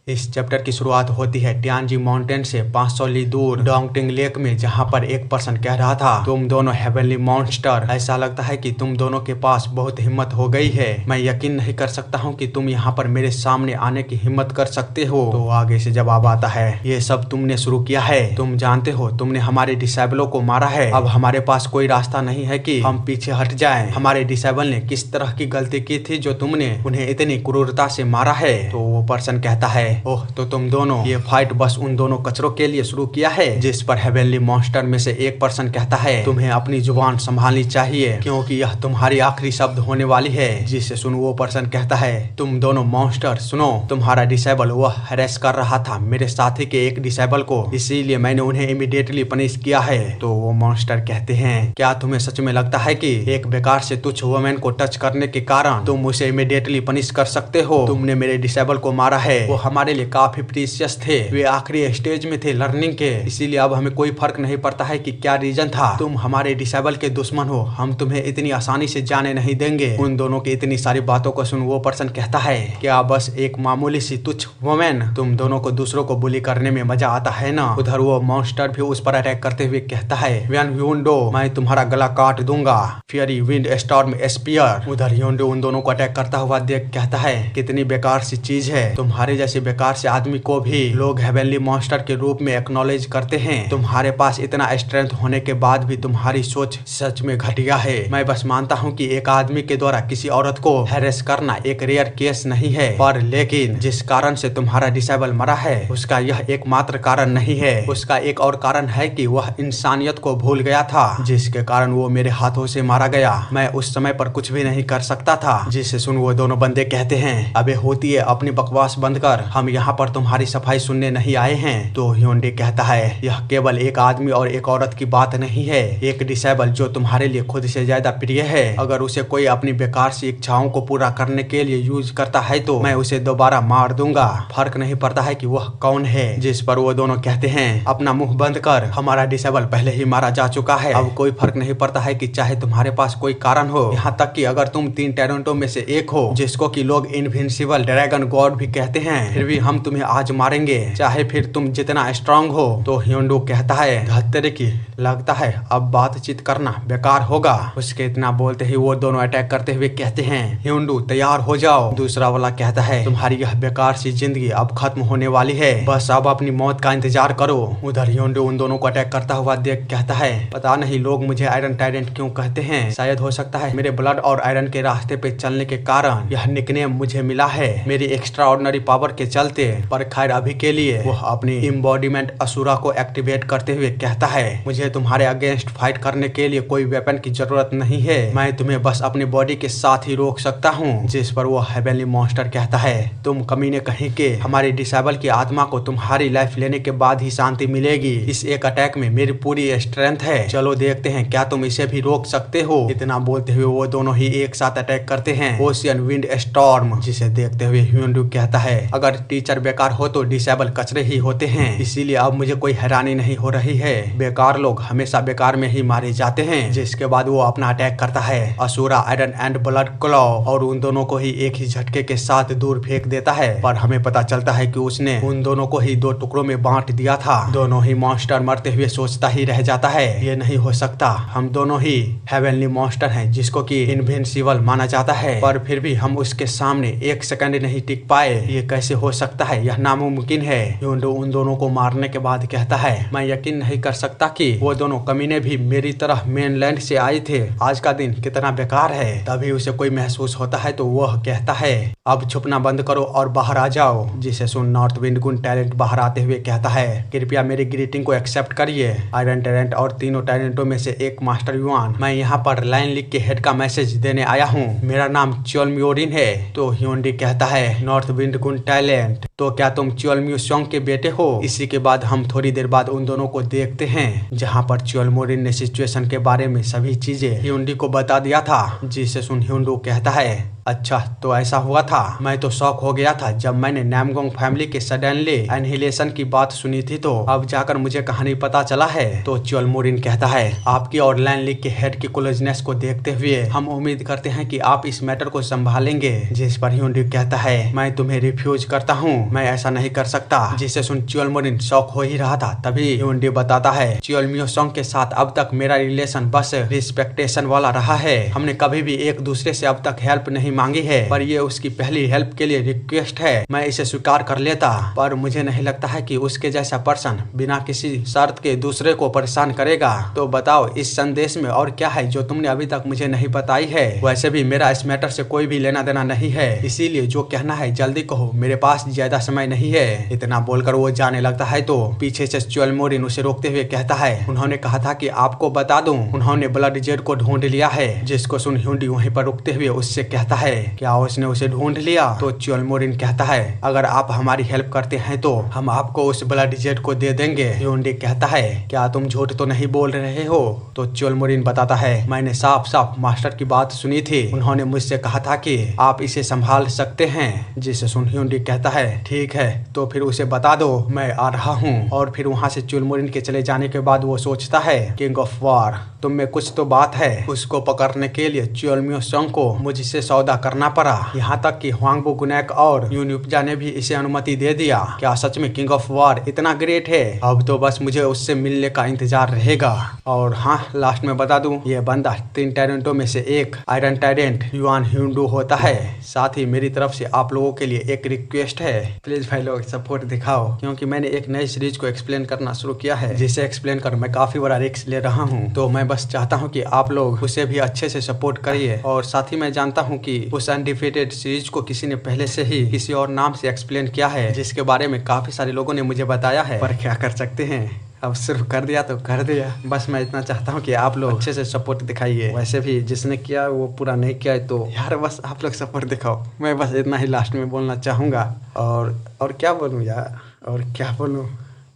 इस चैप्टर की शुरुआत होती है टियानजी माउंटेन से 500 ली दूर डोंगटिंग लेक में, जहां पर एक पर्सन कह रहा था, तुम दोनों हेवनली मॉन्स्टर, ऐसा लगता है कि तुम दोनों के पास बहुत हिम्मत हो गई है। मैं यकीन नहीं कर सकता हूं कि तुम यहां पर मेरे सामने आने की हिम्मत कर सकते हो। तो आगे से जवाब आता है, ये सब तुमने शुरू किया है। तुम जानते हो तुमने हमारे डिसेबलों को मारा है। अब हमारे पास कोई रास्ता नहीं है कि हम पीछे हट जाएं। हमारे डिसेबल ने किस तरह की गलती की थी जो तुमने उन्हें इतनी क्रूरता से मारा है। तो वो पर्सन कहता है, ओह, तो तुम दोनों ये फाइट बस उन दोनों कचरों के लिए शुरू किया है। जिस पर हेवनली मॉन्स्टर में से एक पर्सन कहता है, तुम्हें अपनी जुबान संभालनी चाहिए क्योंकि यह तुम्हारी आखिरी शब्द होने वाली है। जिसे सुन वो पर्सन कहता है, तुम दोनों मॉन्स्टर सुनो, तुम्हारा डिसेबल वह हैरेस कर रहा था मेरे साथी के एक डिसेबल को, इसीलिए मैंने उन्हें इमीडिएटली पनिश किया है। तो वो मॉन्स्टर कहते हैं, क्या तुम्हें सच में लगता है कि एक बेकार से तुच्छ वुमेन को टच करने के कारण तुम उसे इमीडिएटली पनिश कर सकते हो? तुमने मेरे डिसेबल को मारा है, वो हमारे लिए काफी प्रीशियस थे, वे आखिरी स्टेज में थे लर्निंग के, इसीलिए अब हमें कोई फर्क नहीं पड़ता है कि क्या रीजन था। तुम हमारे डिसेबल के दुश्मन हो, हम तुम्हें इतनी आसानी से जाने नहीं देंगे। उन दोनों की इतनी सारी बातों को सुन वो पर्सन कहता है, क्या बस एक मामूली सी तुच्छ वुमेन, तुम दोनों को दूसरों को बुली करने में मजा आता है ना? उधर वो मॉन्स्टर भी उस पर अटैक करते हुए कहता है, व्हेन ह्यूंडो, मैं तुम्हारा गला काट दूंगा, फियरी विंड स्टॉर्म स्पीयर। उधर ह्यूंडो उन दोनों को अटैक करता हुआ देख कहता है, कितनी बेकार सी चीज है, तुम्हारे जैसे बेकार से आदमी को भी लोग हेवनली मॉन्स्टर के रूप में एक्नॉलेज करते हैं। तुम्हारे पास इतना स्ट्रेंथ होने के बाद भी तुम्हारी सोच सच में घटिया है। मैं बस मानता हूँ कि एक आदमी के द्वारा किसी औरत को हैरेस करना एक रेयर केस नहीं है, पर लेकिन जिस कारण से तुम्हारा डिसेबल मरा है उसका यह एकमात्र कारण नहीं है। उसका एक और कारण है कि वह इंसानियत को भूल गया था, जिसके कारण वो मेरे हाथों से मारा गया। मैं उस समय पर कुछ भी नहीं कर सकता था। जिसे सुन वो दोनों बंदे कहते हैं, अबे होती है अपनी बकवास बंद कर, हम यहाँ पर तुम्हारी सफाई सुनने नहीं आए हैं। तो ह्यूंडे कहता है, यह केवल एक आदमी और एक औरत की बात नहीं है। एक डिसेबल जो तुम्हारे लिए खुद से ज्यादा प्रिय है, अगर उसे कोई अपनी बेकार सी इच्छाओं को पूरा करने के लिए यूज करता है तो मैं उसे दोबारा मार दूंगा, फर्क नहीं पड़ता है कि वह कौन है। जिस पर वो दोनों कहते हैं, अपना मुंह बंद कर, हमारा डिसेबल पहले ही मारा जा चुका है, अब कोई फर्क नहीं पड़ता है कि चाहे तुम्हारे पास कोई कारण हो, यहाँ तक कि अगर तुम 3 टैरेंटो में से एक हो, जिसको कि लोग इनविंसिबल ड्रैगन गॉड भी कहते हैं, फिर भी हम तुम्हें आज मारेंगे, चाहे फिर तुम जितना स्ट्रांग हो। तो ह्यूंडो कहता है, धत्तेरे की, लगता है अब बातचीत करना बेकार होगा। उसके इतना बोलते ही वो दोनों अटैक करते हुए कहते हैं, ह्यूंडो तैयार हो जाओ। दूसरा वाला कहता है, तुम्हारी यह बेकार सी जिंदगी अब खत्म होने वाली है, बस अब अपनी मौत का इंतजार करो। उधर ह्यूंडो उन दोनों को अटैक करता हुआ देख कहता है, पता नहीं लोग मुझे आयरन टाइडेंट क्यों कहते हैं, शायद हो सकता है मेरे ब्लड और आयरन के रास्ते पे चलने के कारण यह निकनेम मुझे मिला है, मेरी एक्स्ट्रा ऑर्डिनरी पावर के चलते। पर खैर अभी के लिए वह अपनी इम्बॉडीमेंट असुरा को एक्टिवेट करते हुए कहता है, मुझे तुम्हारे अगेंस्ट फाइट करने के लिए कोई वेपन की जरूरत नहीं है, मैं तुम्हें बस अपनी बॉडी के साथ ही रोक सकता हूँ। जिस पर वो हेवनली मॉन्स्टर कहता है, तुम कमीने कहीं के, हमारी डिसेबल की आत्मा को तुम्हारी लाइफ लेने के बाद ही शांति मिलेगी। इस एक अटैक में मेरी पूरी स्ट्रेंथ है, चलो देखते हैं क्या तुम इसे भी रोक सकते हो। इतना बोलते हुए वो दोनों ही एक साथ अटैक करते हैं, ओशियन विंड स्टॉर्म। जिसे देखते हुए ह्यूंडो कहता है, अगर टीचर बेकार हो तो डिसेबल कचरे ही होते हैं, इसीलिए अब मुझे कोई हैरानी नहीं हो रही है, बेकार लोग हमेशा बेकार में ही मारे जाते हैं। जिसके बाद वो अपना अटैक करता है, Asura iron and blood claw, और उन दोनों को ही एक ही झटके के साथ दूर फेंक देता है। पर हमें पता चलता है कि उसने उन दोनों को ही 2 टुकड़ों में बांट दिया था। दोनों ही मॉन्स्टर मरते हुए सोचता ही रह जाता है, ये नहीं हो सकता, हम दोनों ही हेवनली मॉन्स्टर हैं जिसको कि इनविंसिबल माना जाता है, पर फिर भी हम उसके सामने 1 सेकंड नहीं टिक पाए, ये कैसे हो सकता है, यह नामुमकिन है। ह्यूंडो उन दोनों को मारने के बाद कहता है, मैं यकीन नहीं कर सकता कि वो दोनों कमीने भी मेरी तरह मेनलैंड से आए थे, आज का दिन कितना बेकार है। तभी उसे कोई महसूस होता है तो वह कहता है, अब छुपना बंद करो और बाहर आ जाओ। जिसे सुन नॉर्थ विंड गुन टैलेंट बाहर आते हुए कहता है, कृपया मेरी ग्रीटिंग को एक्सेप्ट करिए, आयरन टैलेंट और तीनों टैलेंटों में से एक मास्टर युआन, मैं यहाँ पर लाइन लिख के हेड का मैसेज देने आया हूँ, मेरा नाम च्योलम्योरिन है। तो ह्यूंडो कहता है, नॉर्थ विंड गुन टैलेंट, तो क्या तुम च्योलम्योसोंग के बेटे हो? इसी के बाद हम थोड़ी देर बाद उन दोनों को देखते हैं, जहाँ पर च्योलमोरिन ने सिचुएशन के बारे में सभी चीजें ह्यूंडो को बता दिया था। जिसे सुन ह्यूंडो कहता है, अच्छा तो ऐसा हुआ था। मैं तो शॉक हो गया था जब मैंने नामगोंग फैमिली के सडनली एनहिलेशन की बात सुनी थी, तो अब जाकर मुझे कहानी पता चला है। तो च्योलमोरिन कहता है, आपकी और लैन लीग के हेड की क्लोजनेस को देखते हुए हम उम्मीद करते हैं कि आप इस मैटर को संभालेंगे। जिस पर ह्युंडी कहता है, मैं तुम्हें रिफ्यूज करता हूँ, मैं ऐसा नहीं कर सकता। जिसे सुन च्योलमोरिन शॉक हो ही रहा था, तभी ह्युंडी बताता है, च्योलमियोसोंग के साथ अब तक मेरा रिलेशन बस रिस्पेक्टेशन वाला रहा है। हमने कभी भी एक दूसरे से अब तक हेल्प नहीं मांगी है, पर ये उसकी पहली हेल्प के लिए रिक्वेस्ट है। मैं इसे स्वीकार कर लेता, पर मुझे नहीं लगता है कि उसके जैसा पर्सन बिना किसी शर्त के दूसरे को परेशान करेगा। तो बताओ इस संदेश में और क्या है जो तुमने अभी तक मुझे नहीं बताई है। वैसे भी मेरा इस मैटर से कोई भी लेना देना नहीं है, इसीलिए जो कहना है जल्दी कहो, मेरे पास ज्यादा समय नहीं है। इतना बोलकर वो जाने लगता है तो पीछे से च्योलमोरिन उसे रोकते हुए कहता है, उन्होंने कहा था कि आपको बता दूं, उन्होंने ब्लड जेड को ढूंढ लिया है। जिसको सुन ह्युंडी वहीं पर रुकते हुए उससे कहता है, क्या उसने उसे ढूंढ लिया? तो च्योलमोरिन कहता है, अगर आप हमारी हेल्प करते हैं तो हम आपको उस ब्लड जेड को दे देंगे। ह्युंडी कहता है, क्या तुम झूठ तो नहीं बोल रहे हो? तो च्योलमोरिन बताता है, मैंने साफ साफ मास्टर की बात सुनी थी, उन्होंने मुझसे कहा था कि आप इसे संभाल सकते हैं। जिसे सुन ह्युंडी कहता है, ठीक है तो फिर उसे बता दो, मैं आ रहा हूँ। और फिर वहाँ से च्योलमोरिन के चले जाने के बाद वो सोचता है, किंग ऑफ वार तुम में कुछ तो बात है। उसको पकड़ने के लिए च्योलमियोसोंग को मुझसे सौदा करना पड़ा, यहाँ तक कि ह्वांगबो गुनैक और यूनिपजा ने भी इसे अनुमति दे दिया। क्या सच में किंग ऑफ वार इतना ग्रेट है? अब तो बस मुझे उससे मिलने का इंतजार रहेगा। और हाँ, लास्ट में बता दूं, ये बंदा 3 टायरेंटों में से एक आयरन टायरेंट युआन ह्युंडू होता है। साथ ही मेरी तरफ से आप लोगों के लिए एक रिक्वेस्ट है, प्लीज भाई लोग सपोर्ट दिखाओ, क्योंकि मैंने एक नई सीरीज को एक्सप्लेन करना शुरू किया है, जिसे एक्सप्लेन कर मैं काफी बड़ा रिस्क ले रहा हूँ। तो मैं बस चाहता हूँ कि आप लोग उसे भी अच्छे से सपोर्ट करिए। और साथ ही मैं जानता हूँ कि उस अनडिफिटेड सीरीज को किसी ने पहले से ही किसी और नाम से एक्सप्लेन किया है, जिसके बारे में काफी सारे लोगों ने मुझे बताया है, पर क्या कर सकते हैं, अब सिर्फ कर दिया तो कर दिया। बस मैं इतना चाहता हूँ कि आप लोग अच्छे से सपोर्ट दिखाइए। वैसे भी जिसने किया वो पूरा नहीं किया है, तो यार बस आप लोग सपोर्ट दिखाओ। मैं बस इतना ही लास्ट में बोलना चाहूँगा। और क्या बोलूँ यार, और क्या बोलूँ,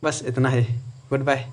बस इतना ही। Good bye.